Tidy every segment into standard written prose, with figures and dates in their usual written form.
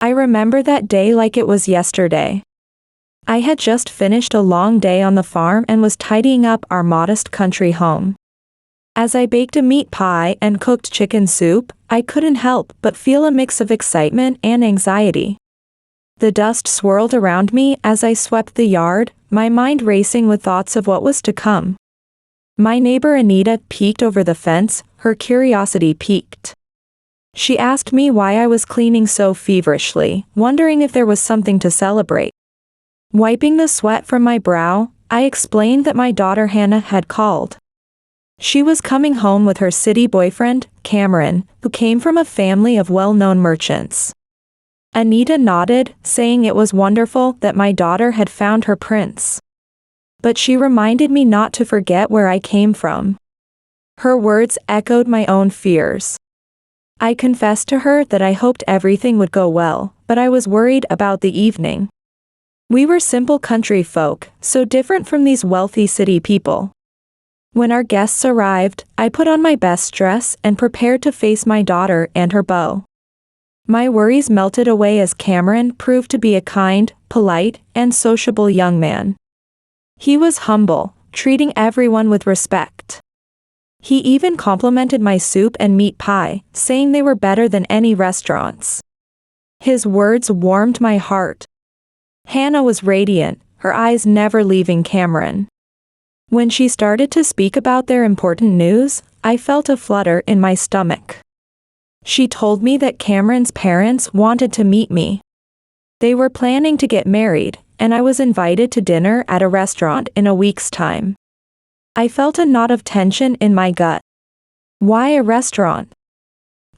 I remember that day like it was yesterday. I had just finished a long day on the farm and was tidying up our modest country home. As I baked a meat pie and cooked chicken soup, I couldn't help but feel a mix of excitement and anxiety. The dust swirled around me as I swept the yard, my mind racing with thoughts of what was to come. My neighbor Anita peeked over the fence, her curiosity piqued. She asked me why I was cleaning so feverishly, wondering if there was something to celebrate. Wiping the sweat from my brow, I explained that my daughter Hannah had called. She was coming home with her city boyfriend, Cameron, who came from a family of well-known merchants. Anita nodded, saying it was wonderful that my daughter had found her prince. But she reminded me not to forget where I came from. Her words echoed my own fears. I confessed to her that I hoped everything would go well, but I was worried about the evening. We were simple country folk, so different from these wealthy city people. When our guests arrived, I put on my best dress and prepared to face my daughter and her beau. My worries melted away as Cameron proved to be a kind, polite, and sociable young man. He was humble, treating everyone with respect. He even complimented my soup and meat pie, saying they were better than any restaurants. His words warmed my heart. Hannah was radiant, her eyes never leaving Cameron. When she started to speak about their important news, I felt a flutter in my stomach. She told me that Cameron's parents wanted to meet me. They were planning to get married, and I was invited to dinner at a restaurant in a week's time. I felt a knot of tension in my gut. Why a restaurant?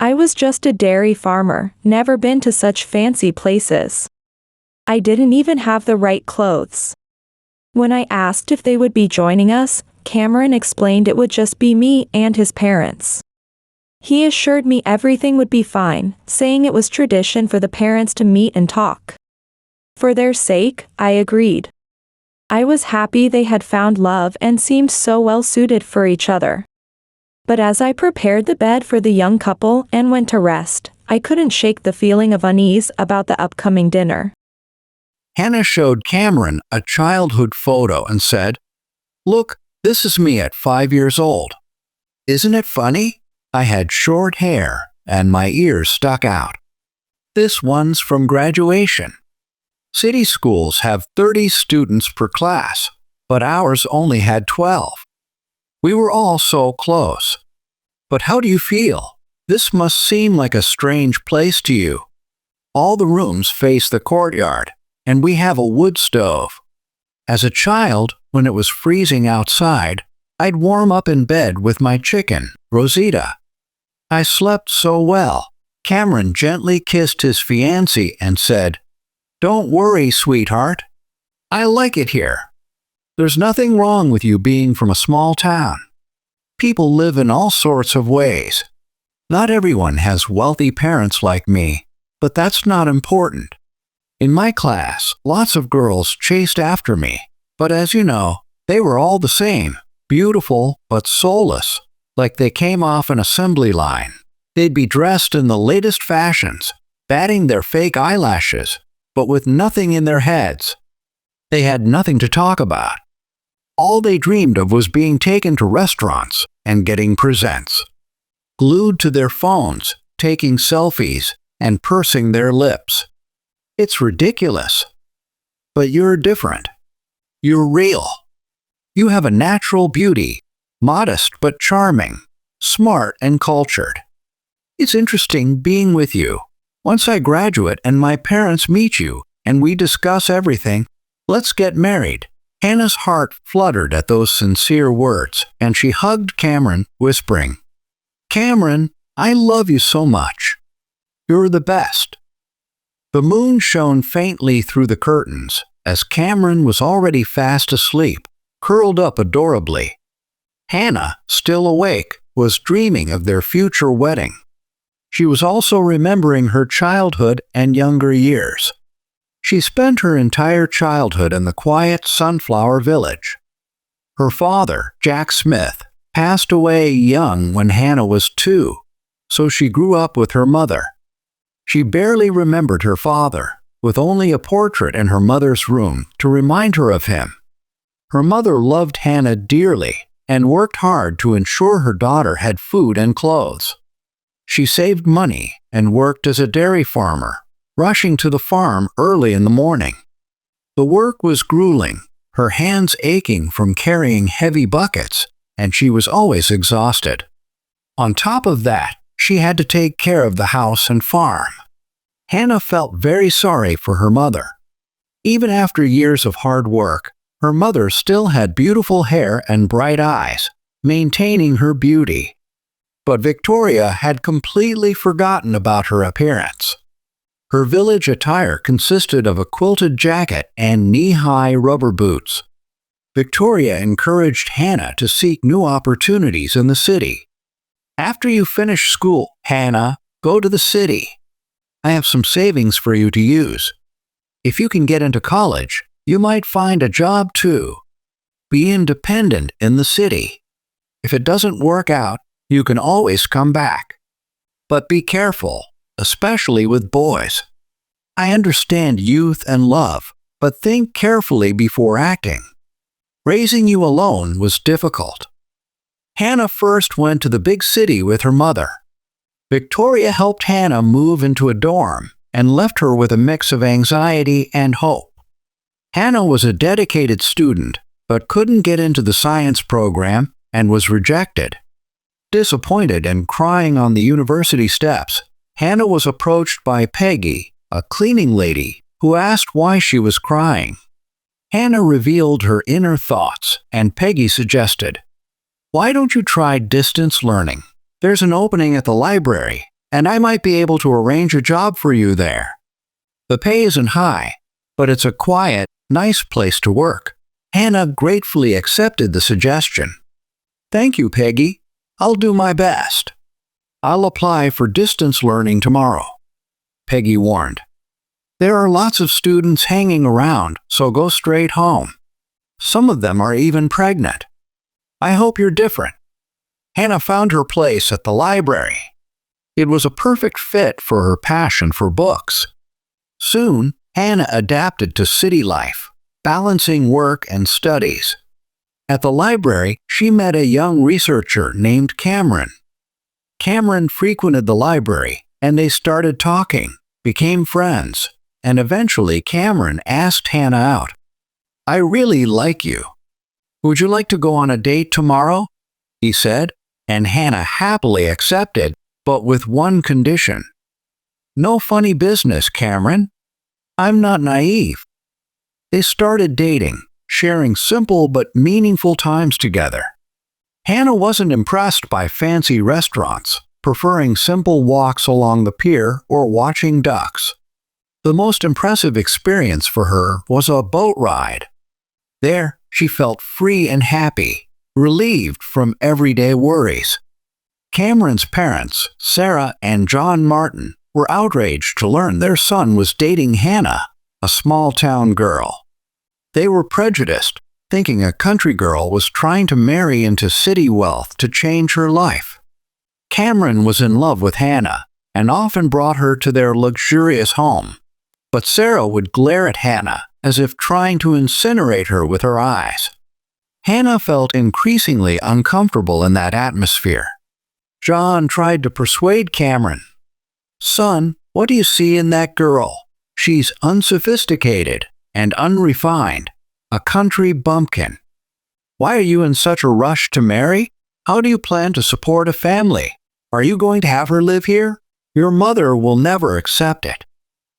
I was just a dairy farmer, never been to such fancy places. I didn't even have the right clothes. When I asked if they would be joining us, Cameron explained it would just be me and his parents. He assured me everything would be fine, saying it was tradition for the parents to meet and talk. For their sake, I agreed. I was happy they had found love and seemed so well suited for each other. But as I prepared the bed for the young couple and went to rest, I couldn't shake the feeling of unease about the upcoming dinner. Hannah showed Cameron a childhood photo and said, "Look, this is me at 5 years old. Isn't it funny? I had short hair and my ears stuck out. This one's from graduation. City schools have 30 students per class, but ours only had 12. We were all so close. But how do you feel? This must seem like a strange place to you. All the rooms face the courtyard, and we have a wood stove. As a child, when it was freezing outside, I'd warm up in bed with my chicken, Rosita. I slept so well." Cameron gently kissed his fiancé and said, "Don't worry, sweetheart. I like it here. There's nothing wrong with you being from a small town. People live in all sorts of ways. Not everyone has wealthy parents like me, but that's not important. In my class, lots of girls chased after me, but as you know, they were all the same, beautiful but soulless, like they came off an assembly line. They'd be dressed in the latest fashions, batting their fake eyelashes, but with nothing in their heads. They had nothing to talk about. All they dreamed of was being taken to restaurants and getting presents. Glued to their phones, taking selfies, and pursing their lips. It's ridiculous. But you're different. You're real. You have a natural beauty, modest but charming, smart and cultured. It's interesting being with you. Once I graduate and my parents meet you, and we discuss everything, let's get married." Hannah's heart fluttered at those sincere words, and she hugged Cameron, whispering, "Cameron, I love you so much. You're the best." The moon shone faintly through the curtains, as Cameron was already fast asleep, curled up adorably. Hannah, still awake, was dreaming of their future wedding. She was also remembering her childhood and younger years. She spent her entire childhood in the quiet Sunflower Village. Her father, Jack Smith, passed away young when Hannah was 2, so she grew up with her mother. She barely remembered her father, with only a portrait in her mother's room to remind her of him. Her mother loved Hannah dearly and worked hard to ensure her daughter had food and clothes. She saved money and worked as a dairy farmer, rushing to the farm early in the morning. The work was grueling, her hands aching from carrying heavy buckets, and she was always exhausted. On top of that, she had to take care of the house and farm. Hannah felt very sorry for her mother. Even after years of hard work, her mother still had beautiful hair and bright eyes, maintaining her beauty. But Victoria had completely forgotten about her appearance. Her village attire consisted of a quilted jacket and knee-high rubber boots. Victoria encouraged Hannah to seek new opportunities in the city. "After you finish school, Hannah, go to the city. I have some savings for you to use. If you can get into college, you might find a job too. Be independent in the city. If it doesn't work out, you can always come back. But be careful, especially with boys. I understand youth and love, but think carefully before acting. Raising you alone was difficult." Hannah first went to the big city with her mother. Victoria helped Hannah move into a dorm and left her with a mix of anxiety and hope. Hannah was a dedicated student, but couldn't get into the science program and was rejected. Disappointed and crying on the university steps, Hannah was approached by Peggy, a cleaning lady, who asked why she was crying. Hannah revealed her inner thoughts, and Peggy suggested, "Why don't you try distance learning? There's an opening at the library, and I might be able to arrange a job for you there. The pay isn't high, but it's a quiet, nice place to work." Hannah gratefully accepted the suggestion. "Thank you, Peggy. I'll do my best. I'll apply for distance learning tomorrow," Peggy warned. "There are lots of students hanging around, so go straight home. Some of them are even pregnant. I hope you're different." Hannah found her place at the library. It was a perfect fit for her passion for books. Soon, Hannah adapted to city life, balancing work and studies. At the library, she met a young researcher named Cameron. Cameron frequented the library, and they started talking, became friends, and eventually Cameron asked Hannah out. "I really like you. Would you like to go on a date tomorrow?" he said, and Hannah happily accepted, but with one condition. "No funny business, Cameron. I'm not naive." They started dating, sharing simple but meaningful times together. Hannah wasn't impressed by fancy restaurants, preferring simple walks along the pier or watching ducks. The most impressive experience for her was a boat ride. There, she felt free and happy, relieved from everyday worries. Cameron's parents, Sarah and John Martin, were outraged to learn their son was dating Hannah, a small-town girl. They were prejudiced, thinking a country girl was trying to marry into city wealth to change her life. Cameron was in love with Hannah and often brought her to their luxurious home. But Sarah would glare at Hannah as if trying to incinerate her with her eyes. Hannah felt increasingly uncomfortable in that atmosphere. John tried to persuade Cameron. "Son, what do you see in that girl? She's unsophisticated and unrefined, a country bumpkin. Why are you in such a rush to marry? How do you plan to support a family? Are you going to have her live here? Your mother will never accept it.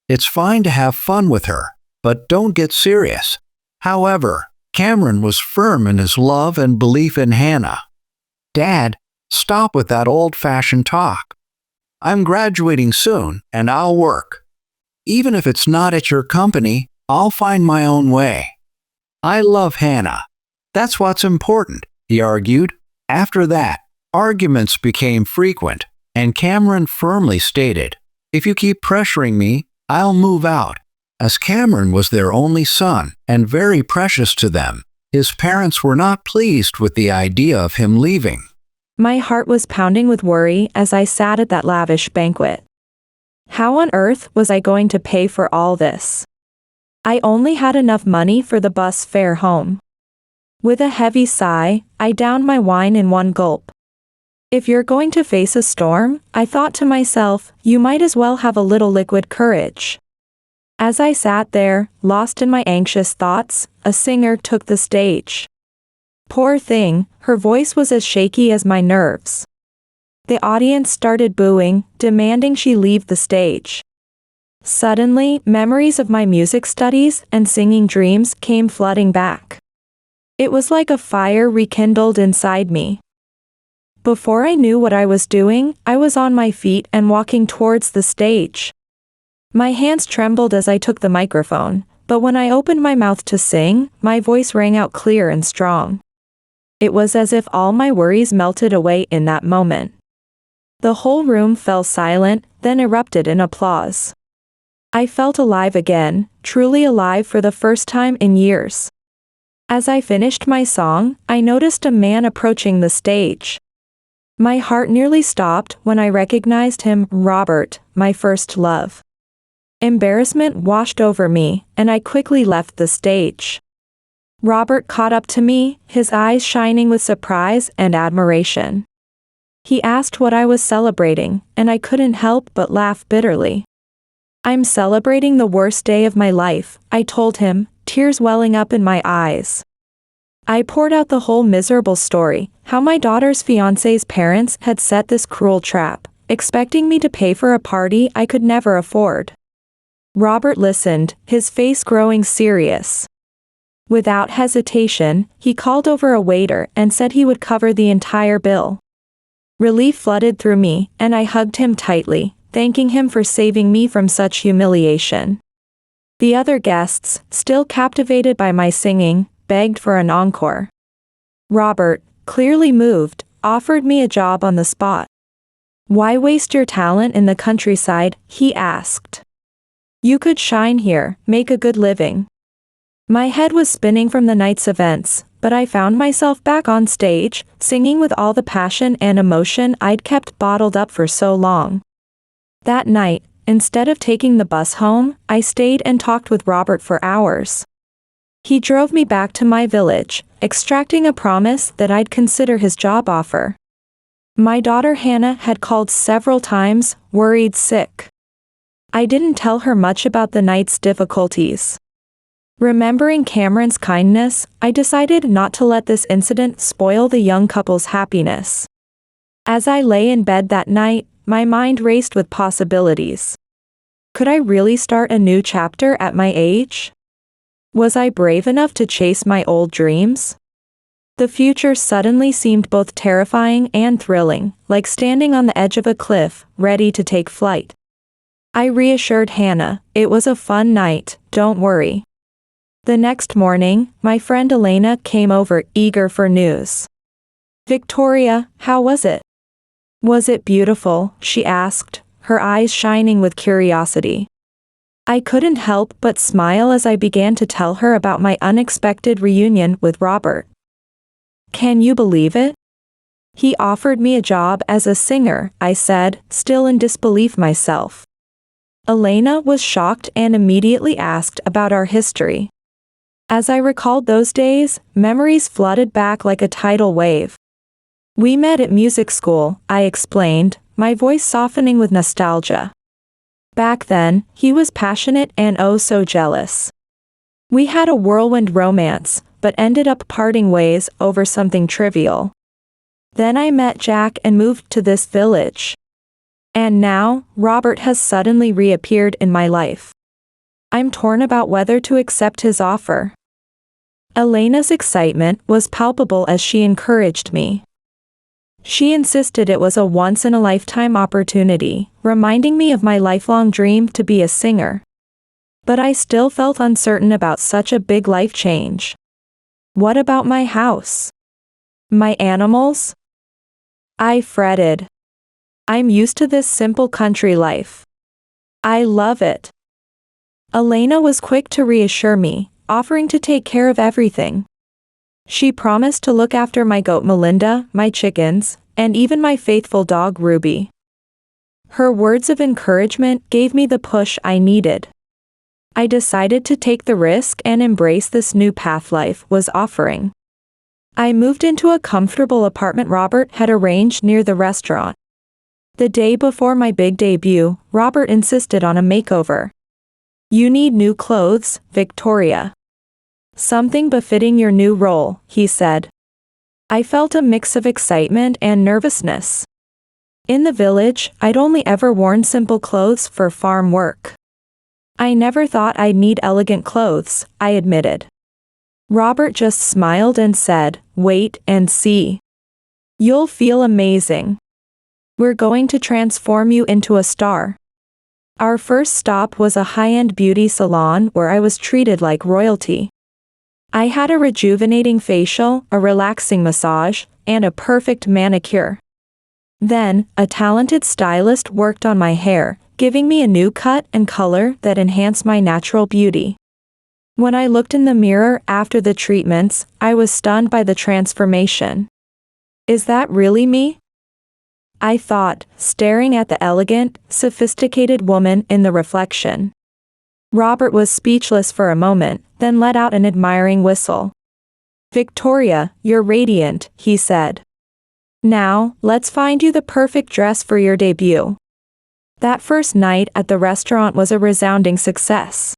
It's fine to have fun with her, but don't get serious." However, Cameron was firm in his love and belief in Hannah. "Dad, stop with that old-fashioned talk. I'm graduating soon, and I'll work. Even if it's not at your company, I'll find my own way. I love Hannah. That's what's important," he argued. After that, arguments became frequent, and Cameron firmly stated, "If you keep pressuring me, I'll move out." As Cameron was their only son and very precious to them, his parents were not pleased with the idea of him leaving. My heart was pounding with worry as I sat at that lavish banquet. How on earth was I going to pay for all this? I only had enough money for the bus fare home. With a heavy sigh, I downed my wine in one gulp. If you're going to face a storm, I thought to myself, you might as well have a little liquid courage. As I sat there, lost in my anxious thoughts, a singer took the stage. Poor thing, her voice was as shaky as my nerves. The audience started booing, demanding she leave the stage. Suddenly, memories of my music studies and singing dreams came flooding back. It was like a fire rekindled inside me. Before I knew what I was doing, I was on my feet and walking towards the stage. My hands trembled as I took the microphone, but when I opened my mouth to sing, my voice rang out clear and strong. It was as if all my worries melted away in that moment. The whole room fell silent, then erupted in applause. I felt alive again, truly alive for the first time in years. As I finished my song, I noticed a man approaching the stage. My heart nearly stopped when I recognized him, Robert, my first love. Embarrassment washed over me, and I quickly left the stage. Robert caught up to me, his eyes shining with surprise and admiration. He asked what I was celebrating, and I couldn't help but laugh bitterly. I'm celebrating the worst day of my life, I told him, tears welling up in my eyes. I poured out the whole miserable story, how my daughter's fiancé's parents had set this cruel trap, expecting me to pay for a party I could never afford. Robert listened, his face growing serious. Without hesitation, he called over a waiter and said he would cover the entire bill. Relief flooded through me, and I hugged him tightly, thanking him for saving me from such humiliation. The other guests, still captivated by my singing, begged for an encore. Robert, clearly moved, offered me a job on the spot. Why waste your talent in the countryside, he asked. You could shine here, make a good living. My head was spinning from the night's events, but I found myself back on stage, singing with all the passion and emotion I'd kept bottled up for so long. That night, instead of taking the bus home, I stayed and talked with Robert for hours. He drove me back to my village, extracting a promise that I'd consider his job offer. My daughter Hannah had called several times, worried sick. I didn't tell her much about the night's difficulties. Remembering Cameron's kindness, I decided not to let this incident spoil the young couple's happiness. As I lay in bed that night, my mind raced with possibilities. Could I really start a new chapter at my age? Was I brave enough to chase my old dreams? The future suddenly seemed both terrifying and thrilling, like standing on the edge of a cliff, ready to take flight. I reassured Hannah, it was a fun night, don't worry. The next morning, my friend Elena came over, eager for news. Victoria, how was it? Was it beautiful? She asked, her eyes shining with curiosity. I couldn't help but smile as I began to tell her about my unexpected reunion with Robert. Can you believe it? He offered me a job as a singer, I said, still in disbelief myself. Elena was shocked and immediately asked about our history. As I recalled those days, memories flooded back like a tidal wave. We met at music school, I explained, my voice softening with nostalgia. Back then, he was passionate and oh so jealous. We had a whirlwind romance, but ended up parting ways over something trivial. Then I met Jack and moved to this village. And now, Robert has suddenly reappeared in my life. I'm torn about whether to accept his offer. Elena's excitement was palpable as she encouraged me. She insisted it was a once-in-a-lifetime opportunity, reminding me of my lifelong dream to be a singer. But I still felt uncertain about such a big life change. What about my house? My animals? I fretted. I'm used to this simple country life. I love it. Elena was quick to reassure me, offering to take care of everything. She promised to look after my goat Melinda, my chickens, and even my faithful dog Ruby. Her words of encouragement gave me the push I needed. I decided to take the risk and embrace this new path life was offering. I moved into a comfortable apartment Robert had arranged near the restaurant. The day before my big debut, Robert insisted on a makeover. "You need new clothes, Victoria. Something befitting your new role," he said. I felt a mix of excitement and nervousness. In the village, I'd only ever worn simple clothes for farm work. I never thought I'd need elegant clothes, I admitted. Robert just smiled and said, "Wait and see. You'll feel amazing. We're going to transform you into a star." Our first stop was a high-end beauty salon where I was treated like royalty. I had a rejuvenating facial, a relaxing massage, and a perfect manicure. Then, a talented stylist worked on my hair, giving me a new cut and color that enhanced my natural beauty. When I looked in the mirror after the treatments, I was stunned by the transformation. "Is that really me?" I thought, staring at the elegant, sophisticated woman in the reflection. Robert was speechless for a moment, then let out an admiring whistle. "Victoria, you're radiant," he said. "Now, let's find you the perfect dress for your debut." That first night at the restaurant was a resounding success.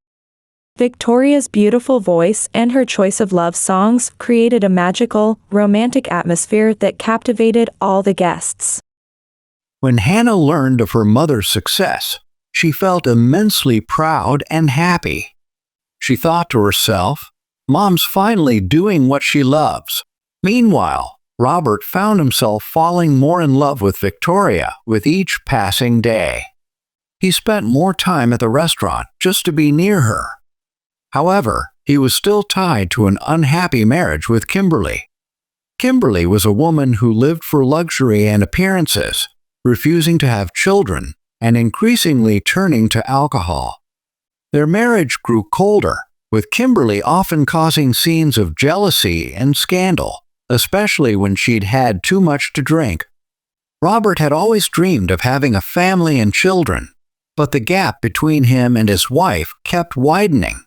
Victoria's beautiful voice and her choice of love songs created a magical, romantic atmosphere that captivated all the guests. When Hannah learned of her mother's success, she felt immensely proud and happy. She thought to herself, "Mom's finally doing what she loves." Meanwhile, Robert found himself falling more in love with Victoria with each passing day. He spent more time at the restaurant just to be near her. However, he was still tied to an unhappy marriage with Kimberly. Kimberly was a woman who lived for luxury and appearances, refusing to have children, and increasingly turning to alcohol. Their marriage grew colder, with Kimberly often causing scenes of jealousy and scandal, especially when she'd had too much to drink. Robert had always dreamed of having a family and children, but the gap between him and his wife kept widening.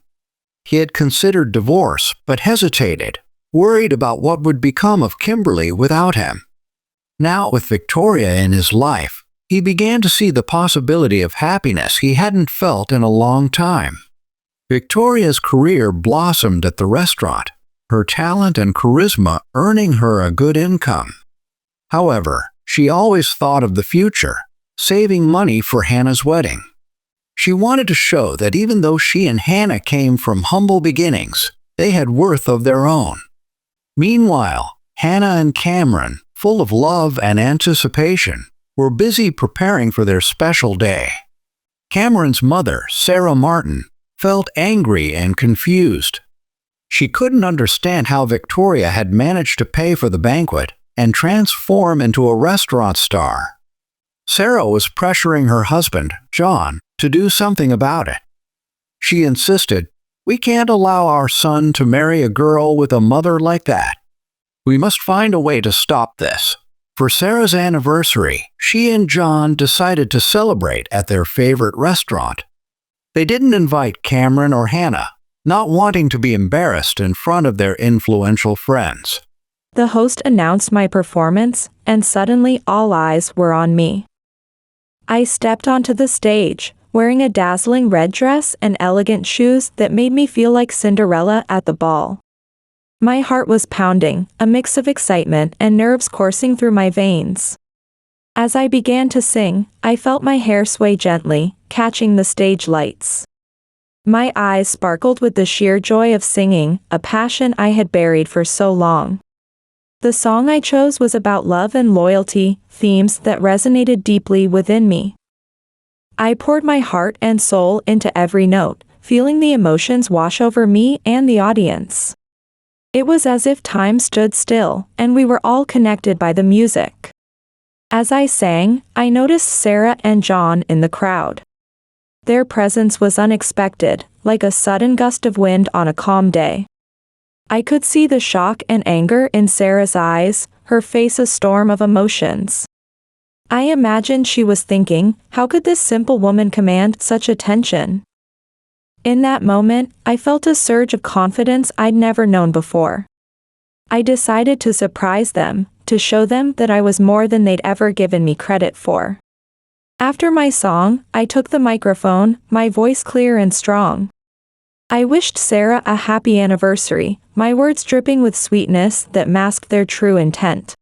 He had considered divorce but hesitated, worried about what would become of Kimberly without him. Now, with Victoria in his life, he began to see the possibility of happiness he hadn't felt in a long time. Victoria's career blossomed at the restaurant, her talent and charisma earning her a good income. However, she always thought of the future, saving money for Hannah's wedding. She wanted to show that even though she and Hannah came from humble beginnings, they had worth of their own. Meanwhile, Hannah and Cameron, full of love and anticipation, were busy preparing for their special day. Cameron's mother, Sarah Martin, felt angry and confused. She couldn't understand how Victoria had managed to pay for the banquet and transform into a restaurant star. Sarah was pressuring her husband, John, to do something about it. She insisted, "We can't allow our son to marry a girl with a mother like that. We must find a way to stop this." For Sarah's anniversary, she and John decided to celebrate at their favorite restaurant. They didn't invite Cameron or Hannah, not wanting to be embarrassed in front of their influential friends. The host announced my performance, and suddenly all eyes were on me. I stepped onto the stage, wearing a dazzling red dress and elegant shoes that made me feel like Cinderella at the ball. My heart was pounding, a mix of excitement and nerves coursing through my veins. As I began to sing, I felt my hair sway gently, catching the stage lights. My eyes sparkled with the sheer joy of singing, a passion I had buried for so long. The song I chose was about love and loyalty, themes that resonated deeply within me. I poured my heart and soul into every note, feeling the emotions wash over me and the audience. It was as if time stood still, and we were all connected by the music. As I sang, I noticed Sarah and John in the crowd. Their presence was unexpected, like a sudden gust of wind on a calm day. I could see the shock and anger in Sarah's eyes, her face a storm of emotions. I imagined she was thinking, how could this simple woman command such attention? In that moment, I felt a surge of confidence I'd never known before. I decided to surprise them, to show them that I was more than they'd ever given me credit for. After my song, I took the microphone, my voice clear and strong. I wished Sarah a happy anniversary, my words dripping with sweetness that masked their true intent.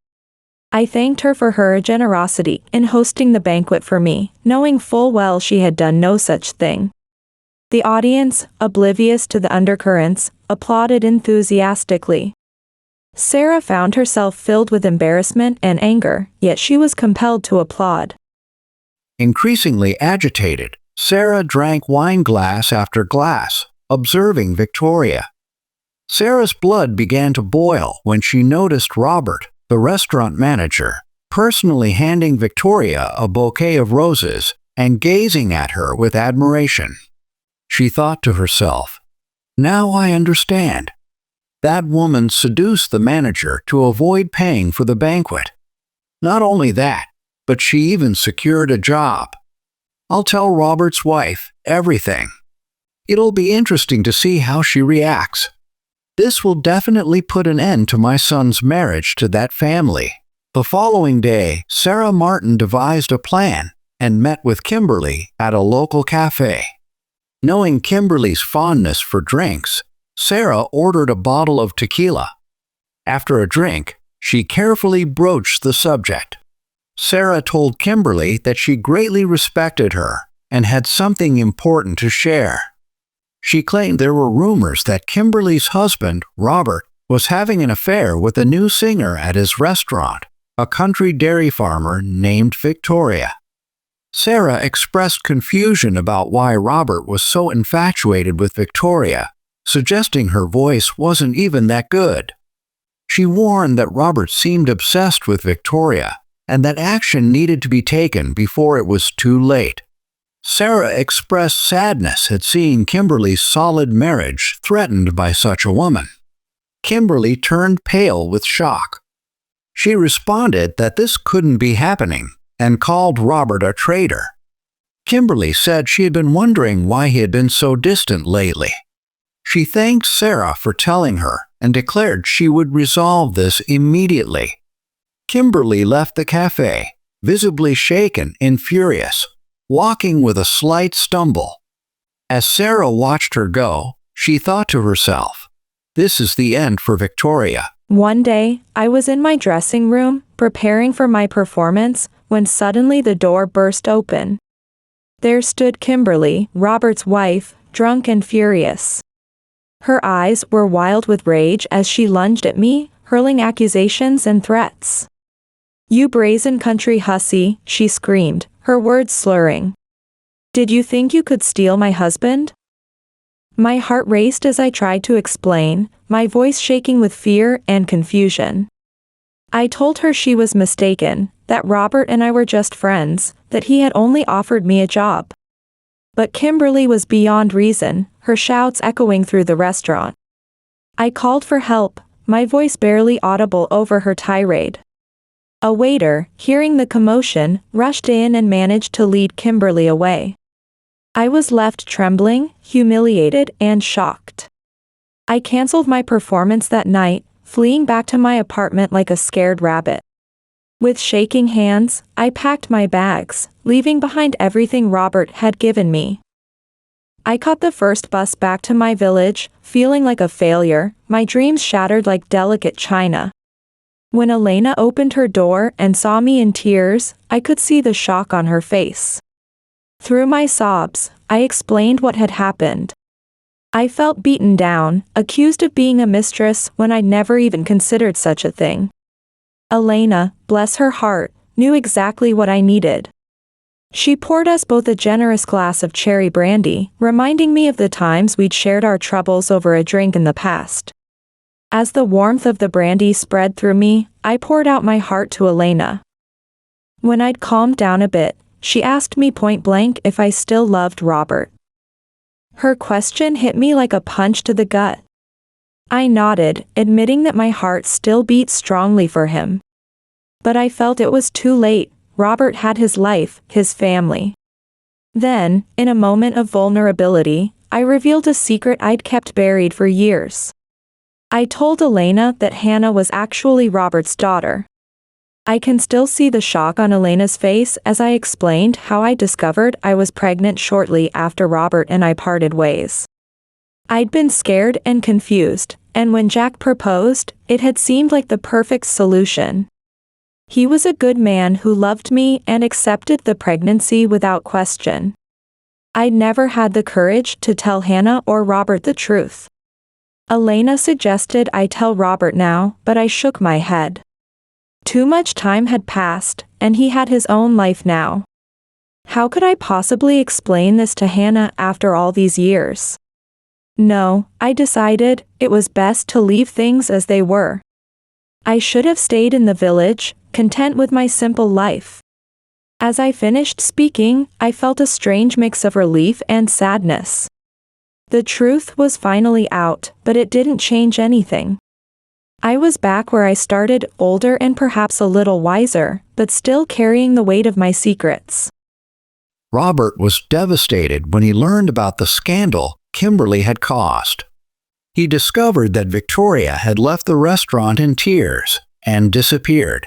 I thanked her for her generosity in hosting the banquet for me, knowing full well she had done no such thing. The audience, oblivious to the undercurrents, applauded enthusiastically. Sarah found herself filled with embarrassment and anger, yet she was compelled to applaud. Increasingly agitated, Sarah drank wine glass after glass, observing Victoria. Sarah's blood began to boil when she noticed Robert, the restaurant manager, personally handing Victoria a bouquet of roses and gazing at her with admiration. She thought to herself, "Now I understand. That woman seduced the manager to avoid paying for the banquet. Not only that, but she even secured a job. I'll tell Robert's wife everything. It'll be interesting to see how she reacts. This will definitely put an end to my son's marriage to that family." The following day, Sarah Martin devised a plan and met with Kimberly at a local cafe. Knowing Kimberly's fondness for drinks, Sarah ordered a bottle of tequila. After a drink, she carefully broached the subject. Sarah told Kimberly that she greatly respected her and had something important to share. She claimed there were rumors that Kimberly's husband, Robert, was having an affair with a new singer at his restaurant, a country dairy farmer named Victoria. Sarah expressed confusion about why Robert was so infatuated with Victoria, suggesting her voice wasn't even that good. She warned that Robert seemed obsessed with Victoria and that action needed to be taken before it was too late. Sarah expressed sadness at seeing Kimberly's solid marriage threatened by such a woman. Kimberly turned pale with shock. She responded that this couldn't be happening and called Robert a traitor. Kimberly said she had been wondering why he had been so distant lately. She thanked Sarah for telling her and declared she would resolve this immediately. Kimberly left the cafe, visibly shaken and furious, walking with a slight stumble. As Sarah watched her go, she thought to herself, "This is the end for Victoria." One day, I was in my dressing room, preparing for my performance, when suddenly the door burst open. There stood Kimberly, Robert's wife, drunk and furious. Her eyes were wild with rage as she lunged at me, hurling accusations and threats. "You brazen country hussy," she screamed, her words slurring. "Did you think you could steal my husband?" My heart raced as I tried to explain, my voice shaking with fear and confusion. I told her she was mistaken, that Robert and I were just friends, that he had only offered me a job. But Kimberly was beyond reason, her shouts echoing through the restaurant. I called for help, my voice barely audible over her tirade. A waiter, hearing the commotion, rushed in and managed to lead Kimberly away. I was left trembling, humiliated, and shocked. I canceled my performance that night, fleeing back to my apartment like a scared rabbit. With shaking hands, I packed my bags, leaving behind everything Robert had given me. I caught the first bus back to my village, feeling like a failure, my dreams shattered like delicate china. When Elena opened her door and saw me in tears, I could see the shock on her face. Through my sobs, I explained what had happened. I felt beaten down, accused of being a mistress when I'd never even considered such a thing. Elena, bless her heart, knew exactly what I needed. She poured us both a generous glass of cherry brandy, reminding me of the times we'd shared our troubles over a drink in the past. As the warmth of the brandy spread through me, I poured out my heart to Elena. When I'd calmed down a bit, she asked me point blank if I still loved Robert. Her question hit me like a punch to the gut. I nodded, admitting that my heart still beat strongly for him. But I felt it was too late. Robert had his life, his family. Then, in a moment of vulnerability, I revealed a secret I'd kept buried for years. I told Elena that Hannah was actually Robert's daughter. I can still see the shock on Elena's face as I explained how I discovered I was pregnant shortly after Robert and I parted ways. I'd been scared and confused, and when Jack proposed, it had seemed like the perfect solution. He was a good man who loved me and accepted the pregnancy without question. I'd never had the courage to tell Hannah or Robert the truth. Elena suggested I tell Robert now, but I shook my head. Too much time had passed, and he had his own life now. How could I possibly explain this to Hannah after all these years? No, I decided it was best to leave things as they were. I should have stayed in the village, content with my simple life. As I finished speaking, I felt a strange mix of relief and sadness. The truth was finally out, but it didn't change anything. I was back where I started, older and perhaps a little wiser, but still carrying the weight of my secrets. Robert was devastated when he learned about the scandal Kimberly had caused. He discovered that Victoria had left the restaurant in tears and disappeared.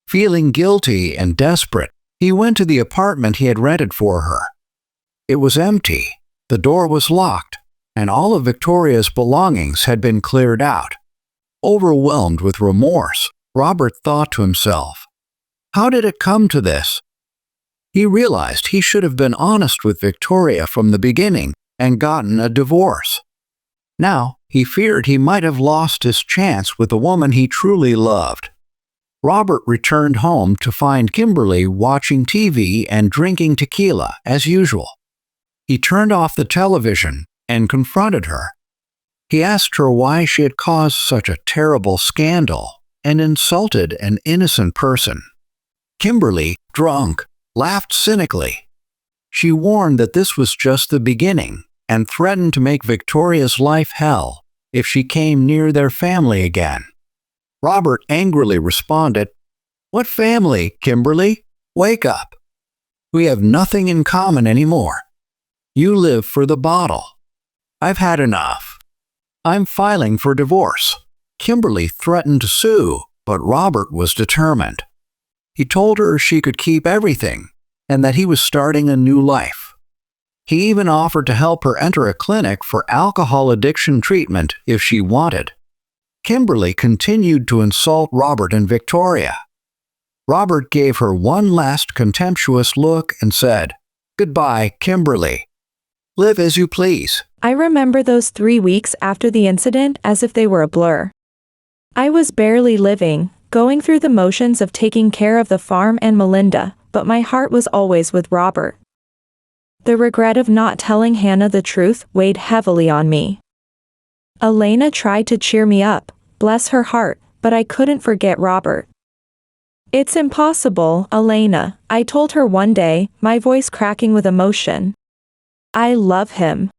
Feeling guilty and desperate, he went to the apartment he had rented for her. It was empty, the door was locked, and all of Victoria's belongings had been cleared out. Overwhelmed with remorse, Robert thought to himself, "How did it come to this?" He realized he should have been honest with Victoria from the beginning and gotten a divorce. Now, he feared he might have lost his chance with the woman he truly loved. Robert returned home to find Kimberly watching TV and drinking tequila as usual. He turned off the television and confronted her. He asked her why she had caused such a terrible scandal and insulted an innocent person. Kimberly, drunk, laughed cynically. She warned that this was just the beginning and threatened to make Victoria's life hell if she came near their family again. Robert angrily responded, "What family, Kimberly? Wake up. We have nothing in common anymore. You live for the bottle. I've had enough. I'm filing for divorce." Kimberly threatened to sue, but Robert was determined. He told her she could keep everything and that he was starting a new life. He even offered to help her enter a clinic for alcohol addiction treatment if she wanted. Kimberly continued to insult Robert and Victoria. Robert gave her one last contemptuous look and said, "Goodbye, Kimberly. Live as you please." I remember those 3 weeks after the incident as if they were a blur. I was barely living, going through the motions of taking care of the farm and Melinda, but my heart was always with Robert. The regret of not telling Hannah the truth weighed heavily on me. Elena tried to cheer me up, bless her heart, but I couldn't forget Robert. "It's impossible, Elena," I told her one day, my voice cracking with emotion. "I love him.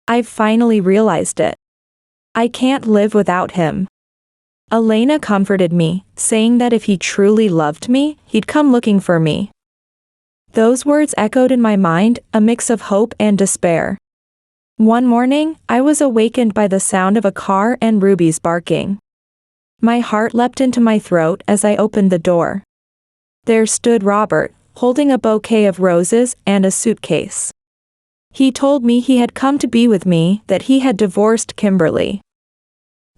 I've finally realized it. I can't live without him." Elena comforted me, saying that if he truly loved me, he'd come looking for me. Those words echoed in my mind, a mix of hope and despair. One morning, I was awakened by the sound of a car and Ruby's barking. My heart leapt into my throat as I opened the door. There stood Robert, holding a bouquet of roses and a suitcase. He told me he had come to be with me, that he had divorced Kimberly.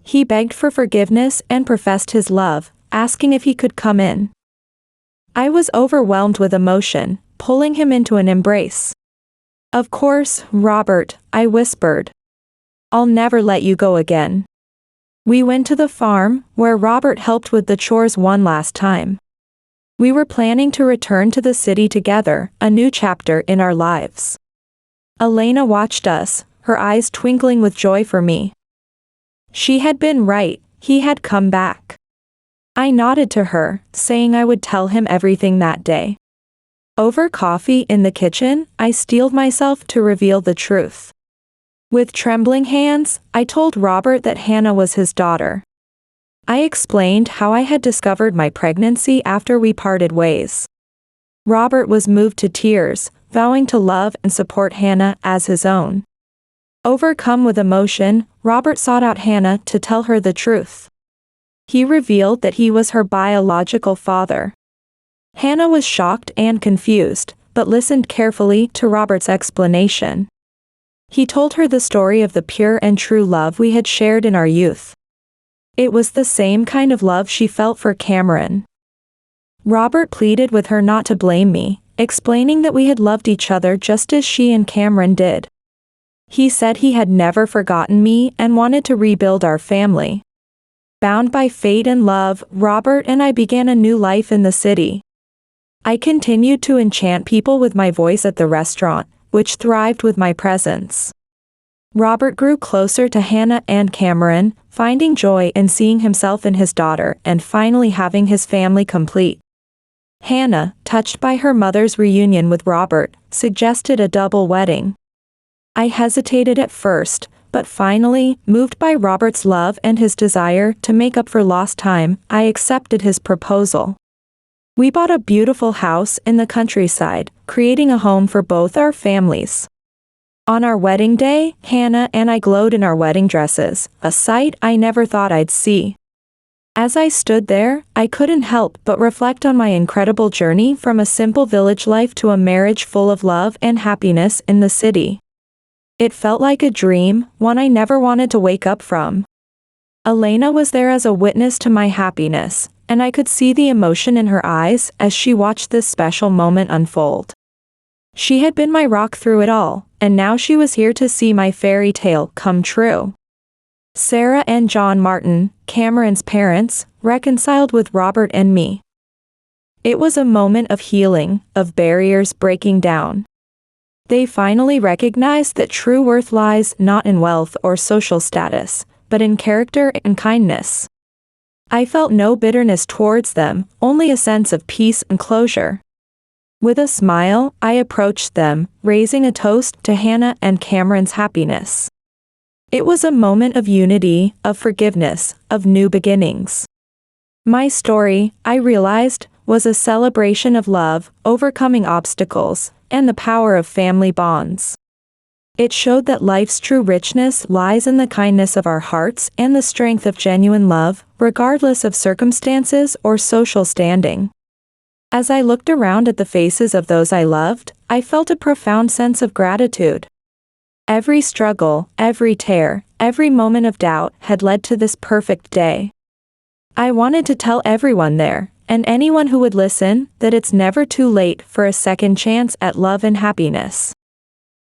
He begged for forgiveness and professed his love, asking if he could come in. I was overwhelmed with emotion, pulling him into an embrace. "Of course, Robert," I whispered. "I'll never let you go again." We went to the farm, where Robert helped with the chores one last time. We were planning to return to the city together, a new chapter in our lives. Elena watched us, her eyes twinkling with joy for me. She had been right, he had come back. I nodded to her, saying I would tell him everything that day. Over coffee in the kitchen, I steeled myself to reveal the truth. With trembling hands, I told Robert that Hannah was his daughter. I explained how I had discovered my pregnancy after we parted ways. Robert was moved to tears, vowing to love and support Hannah as his own. Overcome with emotion, Robert sought out Hannah to tell her the truth. He revealed that he was her biological father. Hannah was shocked and confused, but listened carefully to Robert's explanation. He told her the story of the pure and true love we had shared in our youth. It was the same kind of love she felt for Cameron. Robert pleaded with her not to blame me, explaining that we had loved each other just as she and Cameron did. He said he had never forgotten me and wanted to rebuild our family. Bound by fate and love, Robert and I began a new life in the city. I continued to enchant people with my voice at the restaurant, which thrived with my presence. Robert grew closer to Hannah and Cameron, finding joy in seeing himself in his daughter and finally having his family complete. Hannah, touched by her mother's reunion with Robert, suggested a double wedding. I hesitated at first, but finally, moved by Robert's love and his desire to make up for lost time, I accepted his proposal. We bought a beautiful house in the countryside, creating a home for both our families. On our wedding day, Hannah and I glowed in our wedding dresses, a sight I never thought I'd see. As I stood there, I couldn't help but reflect on my incredible journey from a simple village life to a marriage full of love and happiness in the city. It felt like a dream, one I never wanted to wake up from. Elena was there as a witness to my happiness, and I could see the emotion in her eyes as she watched this special moment unfold. She had been my rock through it all, and now she was here to see my fairy tale come true. Sarah and John Martin, Cameron's parents, reconciled with Robert and me. It was a moment of healing, of barriers breaking down. They finally recognized that true worth lies not in wealth or social status, but in character and kindness. I felt no bitterness towards them, only a sense of peace and closure. With a smile, I approached them, raising a toast to Hannah and Cameron's happiness. It was a moment of unity, of forgiveness, of new beginnings. My story, I realized, was a celebration of love, overcoming obstacles, and the power of family bonds. It showed that life's true richness lies in the kindness of our hearts and the strength of genuine love, regardless of circumstances or social standing. As I looked around at the faces of those I loved, I felt a profound sense of gratitude. Every struggle, every tear, every moment of doubt had led to this perfect day. I wanted to tell everyone there, and anyone who would listen, that it's never too late for a second chance at love and happiness.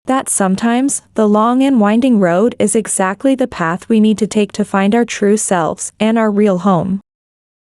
That sometimes, the long and winding road is exactly the path we need to take to find our true selves and our real home.